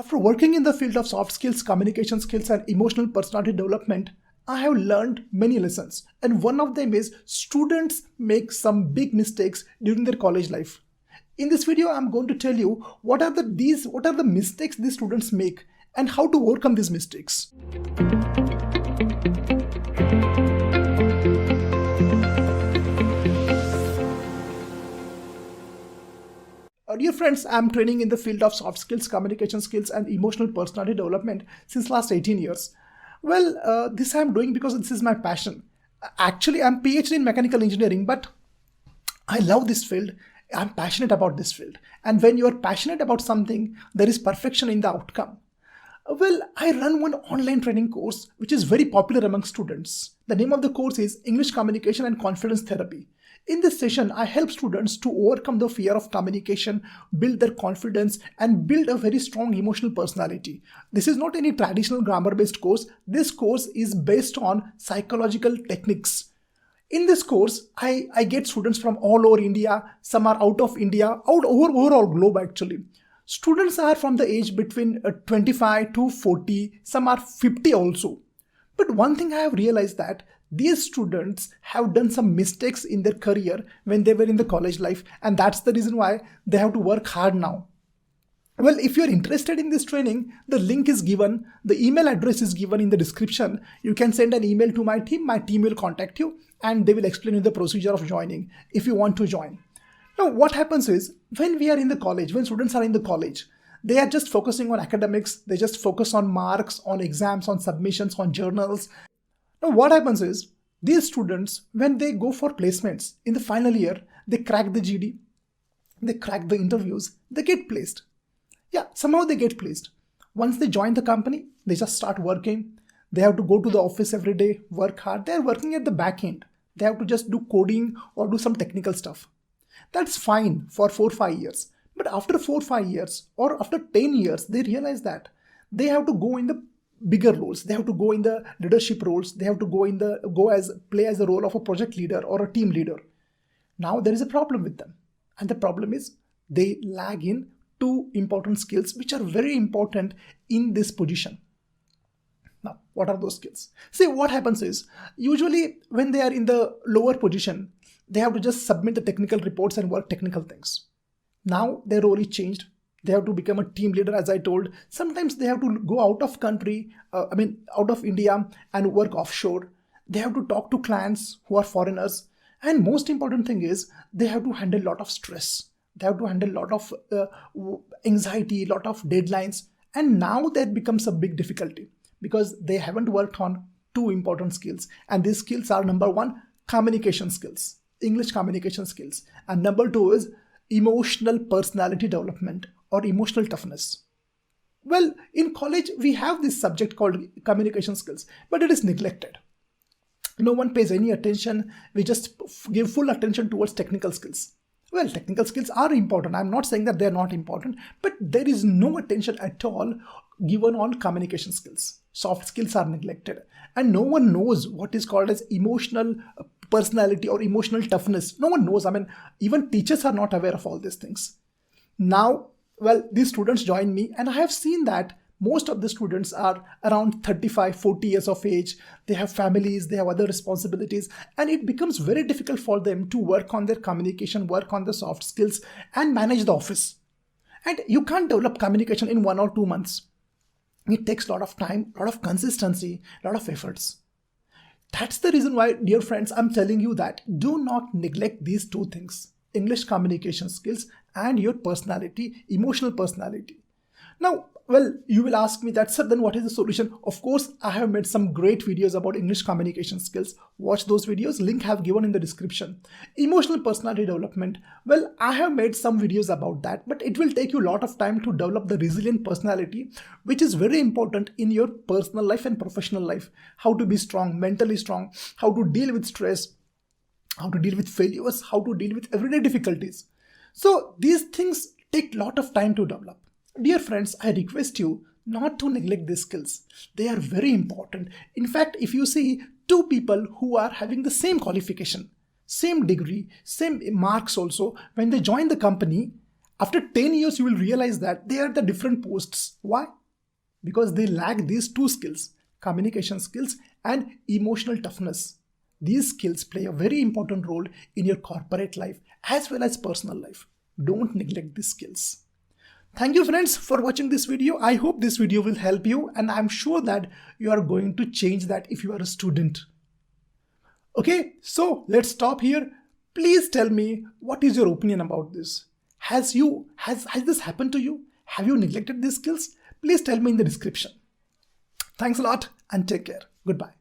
After working in the field of soft skills, communication skills, and emotional personality development, I have learned many lessons. And one of them is students make some big mistakes during their college life. In this video, I'm going to tell you what are the mistakes these students make and how to overcome these mistakes. Dear friends, I'm training in the field of soft skills, communication skills, and emotional personality development since last 18 years. Well, this I'm doing because this is my passion. Actually, I'm PhD in mechanical engineering, but I love this field. I'm passionate about this field. And when you are passionate about something, there is perfection in the outcome. Well, I run one online training course which is very popular among students. The name of the course is English Communication and Confidence Therapy. In this session, I help students to overcome the fear of communication, build their confidence, and build a very strong emotional personality. This is not any traditional grammar-based course. This course is based on psychological techniques. In this course, I get students from all over India. Some are out of India, overall globe actually. Students are from the age between 25 to 40. Some are 50 also. But one thing I have realized that these students have done some mistakes in their career when they were in the college life, and that's the reason why they have to work hard now. Well, if you're interested in this training, the link is given, the email address is given in the description. You can send an email to my team will contact you and they will explain you the procedure of joining if you want to join. Now, what happens is when we are in the college, when students are in the college, they are just focusing on academics, they just focus on marks, on exams, on submissions, on journals. Now, what happens is these students, when they go for placements in the final year, they crack the GD, they crack the interviews, they get placed. Yeah, somehow they get placed. Once they join the company, they just start working. They have to go to the office every day, work hard. They're working at the back end. They have to just do coding or do some technical stuff. That's fine for 4-5 years. But after 4-5 years or after 10 years, they realize that they have to go in the bigger roles. They have to go in the leadership roles. They have to play as a role of a project leader or a team leader. Now there is a problem with them. And the problem is they lag in two important skills which are very important in this position. Now, what are those skills? See, what happens is usually when they are in the lower position, they have to just submit the technical reports and work technical things. Now their role is changed. They have to become a team leader, as I told. Sometimes they have to go out of country, out of India and work offshore. They have to talk to clients who are foreigners. And most important thing is they have to handle a lot of stress. They have to handle a lot of anxiety, a lot of deadlines. And now that becomes a big difficulty because they haven't worked on two important skills. And these skills are number one, communication skills, English communication skills. And number two is emotional personality development or emotional toughness. Well, in college, we have this subject called communication skills, but it is neglected. No one pays any attention. We just give full attention towards technical skills. Well, technical skills are important. I'm not saying that they're not important, but there is no attention at all given on communication skills. Soft skills are neglected. And no one knows what is called as emotional personality or emotional toughness. No one knows. Even teachers are not aware of all these things. Now, well, these students join me and I have seen that most of the students are around 35, 40 years of age. They have families, they have other responsibilities, and it becomes very difficult for them to work on their communication, work on the soft skills, and manage the office. And you can't develop communication in 1 or 2 months. It takes a lot of time, a lot of consistency, a lot of efforts. That's the reason why, dear friends, I'm telling you that do not neglect these two things, English communication skills and your personality, emotional personality. Now, well, you will ask me that, sir, then what is the solution? Of course, I have made some great videos about English communication skills. Watch those videos. Link I have given in the description. Emotional personality development. Well, I have made some videos about that, but it will take you a lot of time to develop the resilient personality, which is very important in your personal life and professional life. How to be strong, mentally strong, how to deal with stress, how to deal with failures, how to deal with everyday difficulties. So these things take a lot of time to develop. Dear friends, I request you not to neglect these skills. They are very important. In fact, if you see two people who are having the same qualification, same degree, same marks also, when they join the company, After 10 years, you will realize that they are the different posts. Why? Because they lack these two skills, communication skills and emotional toughness. These skills play a very important role in your corporate life as well as personal life. Don't neglect these skills. Thank you friends for watching this video. I hope this video will help you, and I'm sure that you are going to change that if you are a student. Okay, so let's stop here. Please tell me, what is your opinion about this? Has this happened to you? Have you neglected these skills? Please tell me in the description. Thanks a lot and take care. Goodbye.